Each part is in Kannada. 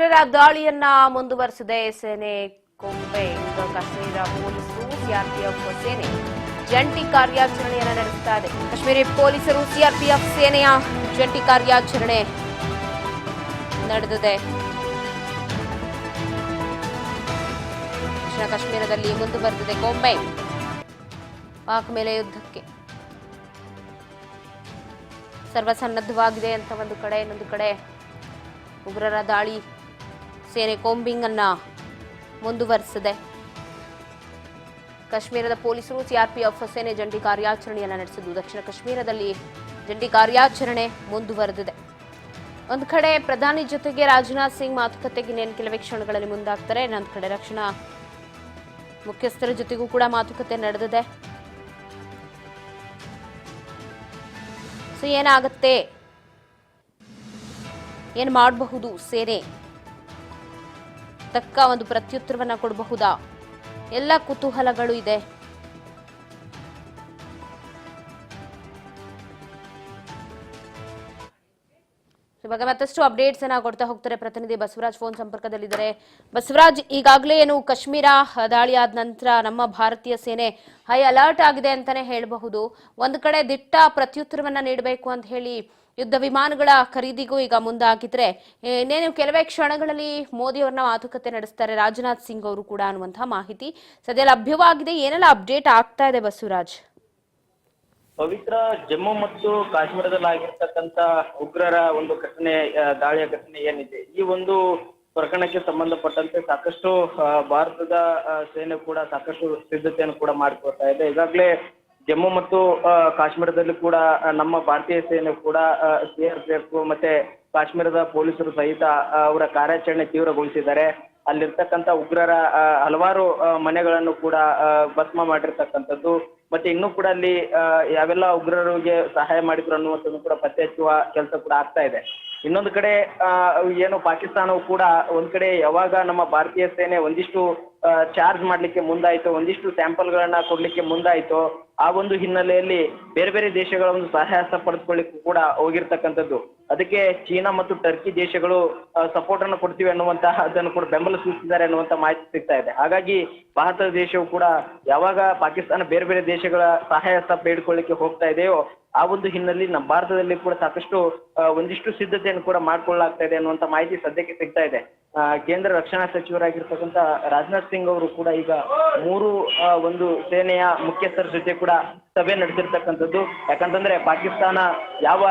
ಉಗ್ರರ ದಾಳಿಯನ್ನ ಮುಂದುವರೆಸಿದೆ ಸೇನೆ ಕೊಂಬೆ. ಕಾಶ್ಮೀರ ಪೊಲೀಸರು ಸಿಆರ್ಪಿಎಫ್ ಸೇನೆ ಜಂಟಿ ಕಾರ್ಯಾಚರಣೆಯನ್ನು ನಡೆಸ್ತಾ ಇದೆ. ಕಾಶ್ಮೀರಿ ಪೊಲೀಸರು ಸಿಆರ್ಪಿಎಫ್ ಸೇನೆಯ ಜಂಟಿ ಕಾರ್ಯಾಚರಣೆ ನಡೆದಿದೆ. ದಕ್ಷಿಣ ಕಾಶ್ಮೀರದಲ್ಲಿ ಮುಂದುವರೆದಿದೆ ಕೊಂಬೆ. ಪಾಕ್ ಮೇಲೆ ಯುದ್ಧಕ್ಕೆ ಸರ್ವಸನ್ನದ್ಧವಾಗಿದೆ ಅಂತ ಒಂದು ಕಡೆ, ಇನ್ನೊಂದು ಕಡೆ ಉಗ್ರರ ದಾಳಿ ಸೇನೆ ಕೋಂಬಿಂಗ್ ಅನ್ನ ಮುಂದುವರೆಸಿದೆ. ಕಾಶ್ಮೀರದ ಪೊಲೀಸರು ಸಿಆರ್ಪಿಎಫ್ ಸೇನೆ ಜಂಟಿ ಕಾರ್ಯಾಚರಣೆಯನ್ನು ನಡೆಸಿದ್ದು ದಕ್ಷಿಣ ಕಾಶ್ಮೀರದಲ್ಲಿ ಜಂಟಿ ಕಾರ್ಯಾಚರಣೆ ಮುಂದುವರೆದಿದೆ. ಒಂದು ಕಡೆ ಪ್ರಧಾನಿ ಜೊತೆಗೆ ರಾಜನಾಥ್ ಸಿಂಗ್ ಮಾತುಕತೆಗೆ ಇನ್ನೇನು ಕೆಲವೇ ಕ್ಷಣಗಳಲ್ಲಿ ಮುಂದಾಗ್ತಾರೆ. ಇನ್ನೊಂದು ಕಡೆ ರಕ್ಷಣಾ ಮುಖ್ಯಸ್ಥರ ಜೊತೆಗೂ ಕೂಡ ಮಾತುಕತೆ ನಡೆದಿದೆ. ಸೊ ಏನಾಗುತ್ತೆ, ಏನು ಮಾಡಬಹುದು, ಸೇನೆ ತಕ್ಕ ಒಂದು ಪ್ರತ್ಯುತ್ತರವನ್ನ ಕೊಡಬಹುದಾ, ಎಲ್ಲ ಕುತೂಹಲಗಳು ಇದೆ. ಇವಾಗ ಮತ್ತಷ್ಟು ಅಪ್ಡೇಟ್ಸ್ ಅನ್ನ ಕೊಡ್ತಾ ಹೋಗ್ತಾರೆ ಪ್ರತಿನಿಧಿ ಬಸವರಾಜ್ ಫೋನ್ ಸಂಪರ್ಕದಲ್ಲಿದ್ದಾರೆ. ಬಸವರಾಜ್, ಈಗಾಗಲೇ ಏನು ಕಾಶ್ಮೀರ ದಾಳಿ ಆದ ನಂತರ ನಮ್ಮ ಭಾರತೀಯ ಸೇನೆ ಹೈ ಅಲರ್ಟ್ ಆಗಿದೆ ಅಂತಾನೆ ಹೇಳಬಹುದು. ಒಂದು ಕಡೆ ದಿಟ್ಟ ಪ್ರತ್ಯುತ್ತರವನ್ನ ನೀಡಬೇಕು ಅಂತ ಹೇಳಿ ಯುದ್ಧ ವಿಮಾನಗಳ ಖರೀದಿಗೂ ಈಗ ಮುಂದಾಗಿದ್ರೆ, ಇನ್ನೇನು ಕೆಲವೇ ಕ್ಷಣಗಳಲ್ಲಿ ಮೋದಿ ಅವರನ್ನ ಮಾತುಕತೆ ನಡೆಸ್ತಾರೆ ರಾಜನಾಥ್ ಸಿಂಗ್ ಅವರು ಕೂಡ ಅನ್ನುವಂತಹ ಮಾಹಿತಿ ಸದ್ಯ ಲಭ್ಯವಾಗಿದೆ. ಏನೆಲ್ಲ ಅಪ್ಡೇಟ್ ಆಗ್ತಾ ಇದೆ ಬಸವರಾಜ್? ಪವಿತ್ರ, ಜಮ್ಮು ಮತ್ತು ಕಾಶ್ಮೀರದಲ್ಲಿ ಆಗಿರ್ತಕ್ಕಂಥ ಉಗ್ರರ ಒಂದು ಘಟನೆ, ದಾಳಿಯ ಘಟನೆ ಏನಿದೆ, ಈ ಒಂದು ಪ್ರಕರಣಕ್ಕೆ ಸಂಬಂಧಪಟ್ಟಂತೆ ಸಾಕಷ್ಟು ಭಾರತದ ಸೇನೆ ಕೂಡ ಸಾಕಷ್ಟು ಸಿದ್ಧತೆಯನ್ನು ಕೂಡ ಮಾಡಿಕೊಳ್ತಾ ಇದೆ. ಈಗಾಗಲೇ ಜಮ್ಮು ಮತ್ತು ಕಾಶ್ಮೀರದಲ್ಲಿ ಕೂಡ ನಮ್ಮ ಭಾರತೀಯ ಸೇನೆ ಕೂಡ ಸಿಆರ್ಪಿಎಫ್ ಮತ್ತೆ ಕಾಶ್ಮೀರದ ಪೊಲೀಸರು ಸಹಿತ ಅವರ ಕಾರ್ಯಾಚರಣೆ ತೀವ್ರಗೊಳಿಸಿದ್ದಾರೆ. ಅಲ್ಲಿರ್ತಕ್ಕಂಥ ಉಗ್ರರ ಹಲವಾರು ಮನೆಗಳನ್ನು ಕೂಡ ಭಸ್ಮ ಮಾಡಿರ್ತಕ್ಕಂಥದ್ದು, ಮತ್ತೆ ಇನ್ನೂ ಕೂಡ ಅಲ್ಲಿ ಯಾವೆಲ್ಲ ಉಗ್ರರಿಗೆ ಸಹಾಯ ಮಾಡಿದ್ರು ಅನ್ನುವಂಥದ್ದು ಕೂಡ ಪತ್ತೆ ಹಚ್ಚುವ ಕೆಲಸ ಕೂಡ ಆಗ್ತಾ ಇದೆ. ಇನ್ನೊಂದು ಕಡೆ ಏನು ಪಾಕಿಸ್ತಾನವು ಕೂಡ ಒಂದ್ ಕಡೆ ಯಾವಾಗ ನಮ್ಮ ಭಾರತೀಯ ಸೇನೆ ಒಂದಿಷ್ಟು ಚಾರ್ಜ್ ಮಾಡ್ಲಿಕ್ಕೆ ಮುಂದಾಯ್ತು, ಒಂದಿಷ್ಟು ಸ್ಯಾಂಪಲ್ಗಳನ್ನ ಕೊಡ್ಲಿಕ್ಕೆ ಮುಂದಾಯ್ತು, ಆ ಒಂದು ಹಿನ್ನೆಲೆಯಲ್ಲಿ ಬೇರೆ ಬೇರೆ ದೇಶಗಳ ಒಂದು ಸಹಾಯ ಪಡೆದುಕೊಳ್ಳಿಕ್ಕೂ ಕೂಡ ಹೋಗಿರ್ತಕ್ಕಂಥದ್ದು. ಅದಕ್ಕೆ ಚೀನಾ ಮತ್ತು ಟರ್ಕಿ ದೇಶಗಳು ಸಪೋರ್ಟ್ ಅನ್ನು ಕೊಡ್ತೀವಿ ಅನ್ನುವಂತಹ ಅದನ್ನು ಕೂಡ ಬೆಂಬಲ ಸೂಚಿಸಿದ್ದಾರೆ ಅನ್ನುವಂತ ಮಾಹಿತಿ ಸಿಗ್ತಾ ಇದೆ. ಹಾಗಾಗಿ ಭಾರತ ದೇಶವು ಕೂಡ ಯಾವಾಗ ಪಾಕಿಸ್ತಾನ ಬೇರೆ ಬೇರೆ ದೇಶಗಳ ಸಹಾಯ ಬೇಡಿಕೊಳ್ಳಿಕ್ಕೆ ಹೋಗ್ತಾ ಇದೆಯೋ, ಆ ಒಂದು ಹಿನ್ನೆಲೆಯಲ್ಲಿ ನಮ್ಮ ಭಾರತದಲ್ಲಿ ಕೂಡ ಸಾಕಷ್ಟು ಒಂದಿಷ್ಟು ಸಿದ್ಧತೆಯನ್ನು ಕೂಡ ಮಾಡ್ಕೊಳ್ಳಲಾಗ್ತಾ ಇದೆ ಅನ್ನುವಂತ ಮಾಹಿತಿ ಸದ್ಯಕ್ಕೆ ಸಿಗ್ತಾ ಇದೆ. ಕೇಂದ್ರ ರಕ್ಷಣಾ ಸಚಿವರಾಗಿರ್ತಕ್ಕಂಥ ರಾಜನಾಥ್ ಸಿಂಗ್ ಅವರು ಕೂಡ ಈಗ ಮೂರು ಒಂದು ಸೇನೆಯ ಮುಖ್ಯಸ್ಥರ ಜೊತೆ ಕೂಡ ಸಭೆ ನಡೆಸಿರ್ತಕ್ಕಂಥದ್ದು. ಯಾಕಂತಂದ್ರೆ ಪಾಕಿಸ್ತಾನ ಯಾವ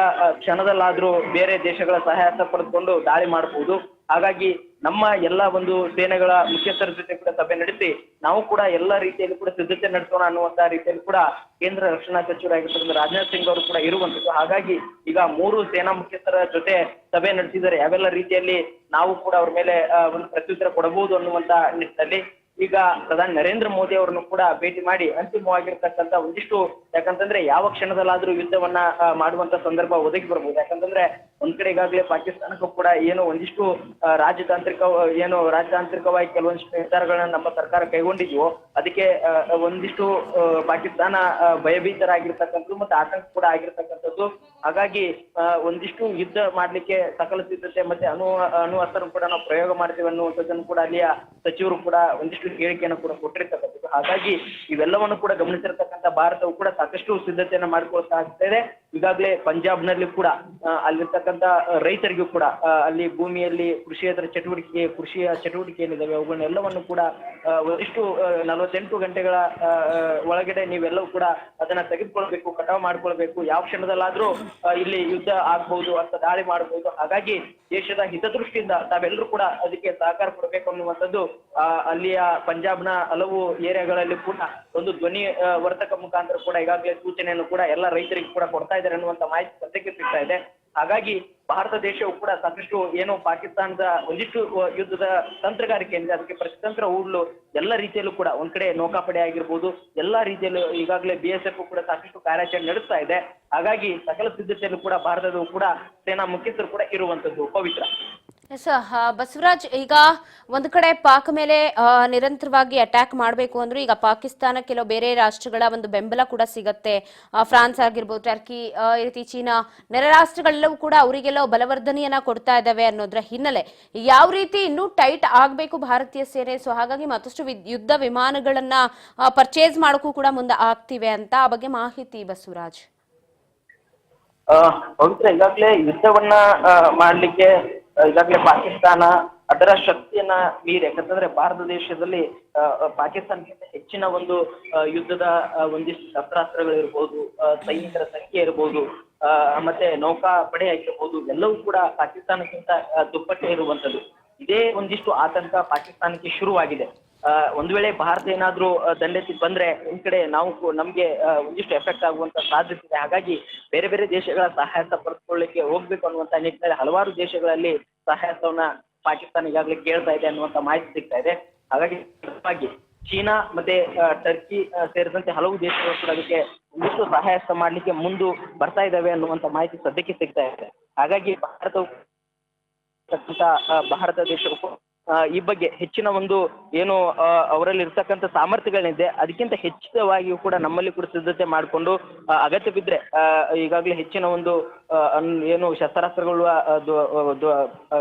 ಕ್ಷಣದಲ್ಲಾದ್ರೂ ಬೇರೆ ದೇಶಗಳ ಸಹಾಯ ಪಡೆದುಕೊಂಡು ದಾಳಿ ಮಾಡಬಹುದು. ಹಾಗಾಗಿ ನಮ್ಮ ಎಲ್ಲ ಒಂದು ಸೇನೆಗಳ ಮುಖ್ಯಸ್ಥರ ಜೊತೆ ಕೂಡ ಸಭೆ ನಡೆಸಿ ನಾವು ಕೂಡ ಎಲ್ಲ ರೀತಿಯಲ್ಲಿ ಕೂಡ ಸಿದ್ಧತೆ ನಡೆಸೋಣ ಅನ್ನುವಂತಹ ರೀತಿಯಲ್ಲಿ ಕೂಡ ಕೇಂದ್ರ ರಕ್ಷಣಾ ಸಚಿವರಾಗಿರ್ತಕ್ಕಂಥ ರಾಜನಾಥ್ ಸಿಂಗ್ ಅವರು ಕೂಡ ಇರುವಂತದ್ದು. ಹಾಗಾಗಿ ಈಗ ಮೂರು ಸೇನಾ ಮುಖ್ಯಸ್ಥರ ಜೊತೆ ಸಭೆ ನಡೆಸಿದರೆ ಯಾವೆಲ್ಲ ರೀತಿಯಲ್ಲಿ ನಾವು ಕೂಡ ಅವ್ರ ಮೇಲೆ ಒಂದು ಪ್ರತ್ಯುತ್ತರ ಕೊಡಬಹುದು ಅನ್ನುವಂತ ನಿಟ್ಟಿನಲ್ಲಿ ಈಗ ಪ್ರಧಾನಿ ನರೇಂದ್ರ ಮೋದಿ ಅವರನ್ನು ಕೂಡ ಭೇಟಿ ಮಾಡಿ ಅಂತಿಮವಾಗಿರ್ತಕ್ಕಂಥ ಒಂದಿಷ್ಟು, ಯಾಕಂತಂದ್ರೆ ಯಾವ ಕ್ಷಣದಲ್ಲಾದ್ರೂ ಯುದ್ಧವನ್ನ ಮಾಡುವಂತ ಸಂದರ್ಭ ಒದಗಿ ಬರ್ಬೋದು. ಯಾಕಂತಂದ್ರೆ ಒಂದ್ ಕಡೆ ಈಗಾಗಲೇ ಪಾಕಿಸ್ತಾನಕ್ಕೂ ಕೂಡ ಏನು ಒಂದಿಷ್ಟು ರಾಜತಾಂತ್ರಿಕವಾಗಿ ಕೆಲವೊಂದಿಷ್ಟು ನಿರ್ಧಾರಗಳನ್ನ ನಮ್ಮ ಸರ್ಕಾರ ಕೈಗೊಂಡಿದ್ವು. ಅದಕ್ಕೆ ಒಂದಿಷ್ಟು ಪಾಕಿಸ್ತಾನ ಭಯಭೀತರಾಗಿರ್ತಕ್ಕಂಥದ್ದು ಮತ್ತೆ ಆತಂಕ ಕೂಡ ಆಗಿರ್ತಕ್ಕಂಥದ್ದು. ಹಾಗಾಗಿ ಒಂದಿಷ್ಟು ಯುದ್ಧ ಮಾಡ್ಲಿಕ್ಕೆ ಸಕಲ ಸಿದ್ಧತೆ ಮತ್ತೆ ಅಣು ಅಸ್ತ್ರ ಕೂಡ ನಾವು ಪ್ರಯೋಗ ಮಾಡ್ತೀವಿ ಅನ್ನುವಂಥದ್ದನ್ನು ಕೂಡ ಅಲ್ಲಿಯ ಸಚಿವರು ಕೂಡ ಒಂದಿಷ್ಟು ಹೇಳಿಕೆಯನ್ನು ಕೂಡ ಕೊಟ್ಟಿರ್ತಕ್ಕಂಥದ್ದು. ಹಾಗಾಗಿ ಇವೆಲ್ಲವನ್ನು ಕೂಡ ಗಮನಿಸಿರ್ತಕ್ಕಂಥ ಭಾರತವು ಕೂಡ ಸಾಕಷ್ಟು ಸಿದ್ಧತೆಯನ್ನ ಮಾಡ್ಕೊಳ್ತಾ ಇದೆ. ಈಗಾಗಲೇ ಪಂಜಾಬ್ನಲ್ಲಿ ಕೂಡ ಅಲ್ಲಿರ್ತಕ್ಕಂಥ ರೈತರಿಗೂ ಕೂಡ ಅಲ್ಲಿ ಭೂಮಿಯಲ್ಲಿ ಕೃಷಿಯ ಚಟುವಟಿಕೆ ಏನಿದಾವೆ ಅವುಗಳನ್ನೆಲ್ಲವನ್ನು ಕೂಡ ಒಂದಿಷ್ಟು 48 ಗಂಟೆಗಳ ಒಳಗಡೆ ನೀವೆಲ್ಲವೂ ಕೂಡ ಅದನ್ನ ತೆಗೆದುಕೊಳ್ಬೇಕು, ಕಟಾವು ಮಾಡ್ಕೊಳ್ಬೇಕು, ಯಾವ ಕ್ಷಣದಲ್ಲಾದ್ರೂ ಇಲ್ಲಿ ಯುದ್ಧ ಆಗ್ಬಹುದು ಅಂತ ದಾಳಿ ಮಾಡಬಹುದು. ಹಾಗಾಗಿ ದೇಶದ ಹಿತದೃಷ್ಟಿಯಿಂದ ತಾವೆಲ್ಲರೂ ಕೂಡ ಅದಕ್ಕೆ ಸಹಕಾರ ಕೊಡಬೇಕು ಅನ್ನುವಂಥದ್ದು ಅಲ್ಲಿಯ ಪಂಜಾಬ್ನ ಹಲವು ಏರಿಯಾಗಳಲ್ಲಿ ಕೂಡ ಒಂದು ಧ್ವನಿ ವರ್ತಕ ಮುಖಾಂತರ ಕೂಡ ಈಗಾಗಲೇ ಸೂಚನೆಯನ್ನು ಕೂಡ ಎಲ್ಲ ರೈತರಿಗೂ ಕೂಡ ಕೊಡ್ತಾ ಇದ್ದಾರೆ ಅನ್ನುವಂತ ಮಾಹಿತಿ ಸದ್ಯಕ್ಕೆ ಸಿಗ್ತಾ ಇದೆ. ಹಾಗಾಗಿ ಭಾರತ ದೇಶವು ಕೂಡ ಸಾಕಷ್ಟು ಏನು ಪಾಕಿಸ್ತಾನದ ಒಂದಿಷ್ಟು ಯುದ್ಧದ ತಂತ್ರಗಾರಿಕೆ ಏನಿದೆ ಅದಕ್ಕೆ ಪ್ರತಿತಂತ್ರ ಹೂಡಲು ಎಲ್ಲ ರೀತಿಯಲ್ಲೂ ಕೂಡ ಒಂದ್ ಕಡೆ ನೌಕಾಪಡೆ ಆಗಿರ್ಬೋದು, ಎಲ್ಲಾ ರೀತಿಯಲ್ಲೂ ಈಗಾಗಲೇ BSF ಕೂಡ ಸಾಕಷ್ಟು ಕಾರ್ಯಾಚರಣೆ ನಡೆಸ್ತಾ ಇದೆ. ಹಾಗಾಗಿ ಸಕಲ ಸಿದ್ಧತೆಯಲ್ಲೂ ಕೂಡ ಭಾರತದ ಕೂಡ ಸೇನಾ ಮುಖ್ಯಸ್ಥರು ಕೂಡ ಇರುವಂತದ್ದು. ಪವಿತ್ರ. ಎಸ್ ಬಸವರಾಜ್, ಈಗ ಒಂದು ಕಡೆ ಪಾಕ್ ಮೇಲೆ ನಿರಂತರವಾಗಿ ಅಟ್ಯಾಕ್ ಮಾಡಬೇಕು ಅಂದ್ರೂ ಈಗ ಪಾಕಿಸ್ತಾನ ಕೆಲವು ಬೇರೆ ರಾಷ್ಟ್ರಗಳ ಒಂದು ಬೆಂಬಲ ಕೂಡ ಸಿಗತ್ತೆ. ಫ್ರಾನ್ಸ್ ಆಗಿರ್ಬೋದು, ಟರ್ಕಿ, ಈ ರೀತಿ ಚೀನಾ, ನೆರೆ ರಾಷ್ಟ್ರಗಳೆಲ್ಲವೂ ಕೂಡ ಅವರಿಗೆಲ್ಲ ಬಲವರ್ಧನೆಯನ್ನ ಕೊಡ್ತಾ ಇದ್ದಾವೆ ಅನ್ನೋದ್ರ ಹಿನ್ನೆಲೆ ಯಾವ ರೀತಿ ಇನ್ನೂ ಟೈಟ್ ಆಗಬೇಕು ಭಾರತೀಯ ಸೇನೆ, ಸೊ ಹಾಗಾಗಿ ಮತ್ತಷ್ಟು ಯುದ್ಧ ವಿಮಾನಗಳನ್ನ ಪರ್ಚೇಸ್ ಮಾಡೋಕ್ಕೂ ಕೂಡ ಮುಂದೆ ಆಗ್ತಿವೆ ಅಂತ, ಆ ಬಗ್ಗೆ ಮಾಹಿತಿ ಬಸವರಾಜ್. ಪವಿತ್ರ, ಈಗಾಗಲೇ ಯುದ್ಧವನ್ನ ಮಾಡ್ಲಿಕ್ಕೆ ಈಗಾಗಲೇ ಪಾಕಿಸ್ತಾನ ಅದರ ಶಕ್ತಿಯನ್ನ ಮೀರಿ, ಯಾಕಂತಂದ್ರೆ ಭಾರತ ದೇಶದಲ್ಲಿ ಪಾಕಿಸ್ತಾನಕ್ಕಿಂತ ಹೆಚ್ಚಿನ ಒಂದು ಯುದ್ಧದ ಒಂದಿಷ್ಟು ಶಸ್ತ್ರಾಸ್ತ್ರಗಳಿರ್ಬೋದು, ಸೈನಿಕರ ಸಂಖ್ಯೆ ಇರ್ಬೋದು, ಮತ್ತೆ ನೌಕಾ ಪಡೆ ಆಗಿರ್ಬೋದು, ಎಲ್ಲವೂ ಕೂಡ ಪಾಕಿಸ್ತಾನಕ್ಕಿಂತ ದುಪ್ಪಟ್ಟೆ ಇರುವಂತದ್ದು. ಇದೇ ಒಂದಿಷ್ಟು ಆತಂಕ ಪಾಕಿಸ್ತಾನಕ್ಕೆ ಶುರುವಾಗಿದೆ. ಒಂದು ವೇಳೆ ಭಾರತ ಏನಾದ್ರೂ ದಂಡೆತ್ತಿ ಬಂದ್ರೆ ಒಂದ್ ಕಡೆ ನಮ್ಗೆ ಒಂದಿಷ್ಟು ಎಫೆಕ್ಟ್ ಆಗುವಂತ ಸಾಧ್ಯತೆ ಇದೆ. ಹಾಗಾಗಿ ಬೇರೆ ಬೇರೆ ದೇಶಗಳ ಸಹಾಯತ ಪಡೆದುಕೊಳ್ಳಿಕ್ಕೆ ಹೋಗ್ಬೇಕು ಅನ್ನುವಂತ ನಿಟ್ಟಿನಲ್ಲಿ ಹಲವಾರು ದೇಶಗಳಲ್ಲಿ ಸಹಾಯತವನ್ನ ಪಾಕಿಸ್ತಾನ ಈಗಾಗಲೇ ಕೇಳ್ತಾ ಇದೆ ಅನ್ನುವಂತ ಮಾಹಿತಿ ಸಿಗ್ತಾ ಇದೆ. ಹಾಗಾಗಿ ಚೀನಾ ಮತ್ತೆ ಟರ್ಕಿ ಸೇರಿದಂತೆ ಹಲವು ದೇಶಗಳು ಕೂಡ ಅದಕ್ಕೆ ಒಂದಿಷ್ಟು ಸಹಾಯತ ಮಾಡ್ಲಿಕ್ಕೆ ಮುಂದೆ ಬರ್ತಾ ಇದ್ದಾವೆ ಅನ್ನುವಂತ ಮಾಹಿತಿ ಸದ್ಯಕ್ಕೆ ಸಿಗ್ತಾ ಇದೆ. ಹಾಗಾಗಿ ಭಾರತ ದೇಶಕ್ಕೂ ಈ ಬಗ್ಗೆ ಹೆಚ್ಚಿನ ಒಂದು ಏನು ಅವರಲ್ಲಿ ಇರ್ತಕ್ಕಂಥ ಸಾಮರ್ಥ್ಯಗಳೇನಿದೆ ಅದಕ್ಕಿಂತ ಹೆಚ್ಚಿನವಾಗಿಯೂ ಕೂಡ ನಮ್ಮಲ್ಲಿ ಕೂಡ ಸಿದ್ಧತೆ ಮಾಡಿಕೊಂಡು ಅಗತ್ಯ ಬಿದ್ದರೆ ಈಗಾಗಲೇ ಹೆಚ್ಚಿನ ಒಂದು ಏನು ಶಸ್ತ್ರಾಸ್ತ್ರಗಳು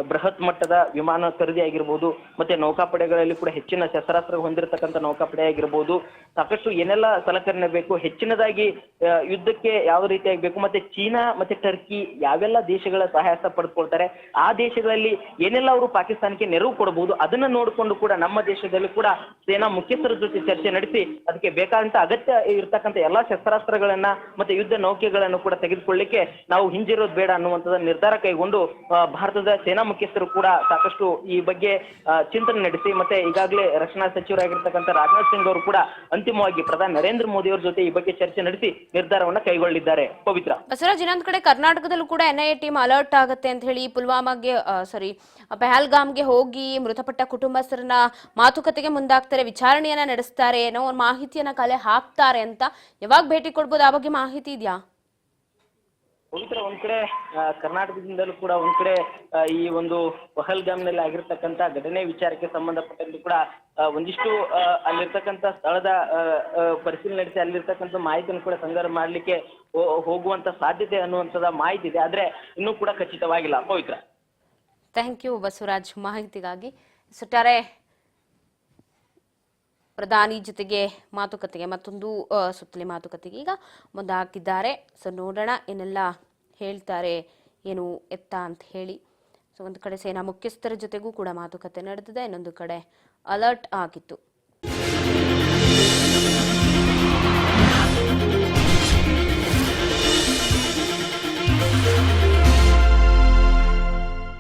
ಬೃಹತ್ ಮಟ್ಟದ ವಿಮಾನ ಖರೀದಿ ಆಗಿರ್ಬೋದು, ಮತ್ತೆ ನೌಕಾಪಡೆಗಳಲ್ಲಿ ಕೂಡ ಹೆಚ್ಚಿನ ಶಸ್ತ್ರಾಸ್ತ್ರ ಹೊಂದಿರತಕ್ಕಂಥ ನೌಕಾಪಡೆ ಆಗಿರ್ಬೋದು, ಸಾಕಷ್ಟು ಏನೆಲ್ಲ ಸಲಕರಣೆ ಬೇಕು, ಹೆಚ್ಚಿನದಾಗಿ ಯುದ್ಧಕ್ಕೆ ಯಾವ ರೀತಿಯಾಗಿ ಬೇಕು, ಮತ್ತೆ ಚೀನಾ ಮತ್ತೆ ಟರ್ಕಿ ಯಾವೆಲ್ಲ ದೇಶಗಳ ಸಹಾಯ ಪಡೆದುಕೊಳ್ತಾರೆ, ಆ ದೇಶಗಳಲ್ಲಿ ಏನೆಲ್ಲ ಅವರು ಪಾಕಿಸ್ತಾನಕ್ಕೆ ನೆರವು ಕೊಡಬಹುದು, ಅದನ್ನ ನೋಡಿಕೊಂಡು ಕೂಡ ನಮ್ಮ ದೇಶದಲ್ಲಿ ಕೂಡ ಸೇನಾ ಮುಖ್ಯಸ್ಥರ ಜೊತೆ ಚರ್ಚೆ ನಡೆಸಿ ಅದಕ್ಕೆ ಬೇಕಾದಂತ ಅಗತ್ಯ ಇರತಕ್ಕಂಥ ಎಲ್ಲಾ ಶಸ್ತ್ರಾಸ್ತ್ರಗಳನ್ನ ಮತ್ತೆ ಯುದ್ಧ ನೌಕೆಗಳನ್ನು ಕೂಡ ತೆಗೆದುಕೊಳ್ಳಿಕ್ಕೆ ನಾವು ಹಿಂಜಿರೋದು ಬೇಡ ಅನ್ನುವಂಥದ್ದು ನಿರ್ಧಾರ ಕೈಗೊಂಡು ಭಾರತದ ಸೇನಾ ಮುಖ್ಯಸ್ಥರು ಕೂಡ ಸಾಕಷ್ಟು ಈ ಬಗ್ಗೆ ಚಿಂತನೆ ನಡೆಸಿ, ಮತ್ತೆ ಈಗಾಗಲೇ ರಕ್ಷಣಾ ಸಚಿವರಾಗಿರ್ತಕ್ಕಂಥ ರಾಜನಾಥ್ ಸಿಂಗ್ ಅವರು ಕೂಡ ಅಂತಿಮವಾಗಿ ಪ್ರಧಾನಿ ನರೇಂದ್ರ ಮೋದಿ ಅವರ ಜೊತೆ ಈ ಬಗ್ಗೆ ಚರ್ಚೆ ನಡೆಸಿ ನಿರ್ಧಾರವನ್ನ ಕೈಗೊಳ್ಳಿದ್ದಾರೆ. ಪವಿತ್ರ, ಬಸವರಾಜ್, ಇನ್ನೊಂದು ಕಡೆ ಕರ್ನಾಟಕದಲ್ಲೂ ಕೂಡ NIA ಟೀಮ್ ಅಲರ್ಟ್ ಆಗುತ್ತೆ ಅಂತ ಹೇಳಿ ಪುಲ್ವಾಮಾಗೆ ಪಹಲ್ಗಾಮ್ಗೆ ಹೋಗಿ ಮೃತಪಟ್ಟ ಕುಟುಂಬಸ್ಥರನ್ನ ಮಾತುಕತೆಗೆ ಮುಂದಾಗ್ತಾರೆ, ವಿಚಾರಣೆಯನ್ನ ನಡೆಸ್ತಾರೆ, ಏನೋ ಒಂದು ಮಾಹಿತಿಯನ್ನ ಕಲೆ ಹಾಕ್ತಾರೆ ಅಂತ ಯಾವಾಗ ಭೇಟಿ ಕೊಡ್ಬೋದು, ಆ ಬಗ್ಗೆ ಮಾಹಿತಿ ಇದೆಯಾ? ಪವಿತ್ರ, ಒಂದ್ ಕಡೆ ಕರ್ನಾಟಕದಿಂದಲೂ ಕೂಡ ಒಂದ್ ಕಡೆ ಈ ಒಂದು ಪಹಲ್ಗಾಮ್ನಲ್ಲಿ ಆಗಿರ್ತಕ್ಕಂಥ ಘಟನೆ ವಿಚಾರಕ್ಕೆ ಸಂಬಂಧಪಟ್ಟಂತೆ ಕೂಡ ಒಂದಿಷ್ಟು ಅಲ್ಲಿರ್ತಕ್ಕಂಥ ಸ್ಥಳದ ಪರಿಶೀಲನೆ ನಡೆಸಿ ಅಲ್ಲಿರ್ತಕ್ಕಂಥ ಮಾಹಿತಿಯನ್ನು ಕೂಡ ಸಂಗ್ರಹ ಮಾಡ್ಲಿಕ್ಕೆ ಹೋಗುವಂತ ಸಾಧ್ಯತೆ ಅನ್ನುವಂಥದ್ದು ಮಾಹಿತಿ ಇದೆ, ಆದ್ರೆ ಇನ್ನೂ ಕೂಡ ಖಚಿತವಾಗಿಲ್ಲ. ಪವಿತ್ರ, ಥ್ಯಾಂಕ್ ಯು ಬಸವರಾಜ್ ಮಾಹಿತಿಗಾಗಿ. ಒಟ್ಟಾರೆ ಪ್ರಧಾನಿ ಜೊತೆಗೆ ಮಾತುಕತೆಗೆ ಮತ್ತೊಂದು ಸುತ್ತಲಿ ಮಾತುಕತೆಗೆ ಈಗ ಮುಂದಾಕಿದ್ದಾರೆ. ಸೊ ನೋಡೋಣ ಏನೆಲ್ಲ ಹೇಳ್ತಾರೆ, ಏನು ಎತ್ತ ಅಂತ ಹೇಳಿ. ಸೊ ಒಂದು ಕಡೆ ಸೇನಾ ಮುಖ್ಯಸ್ಥರ ಜೊತೆಗೂ ಕೂಡ ಮಾತುಕತೆ ನಡೆದಿದೆ, ಇನ್ನೊಂದು ಕಡೆ ಅಲರ್ಟ್ ಆಗಿತ್ತು.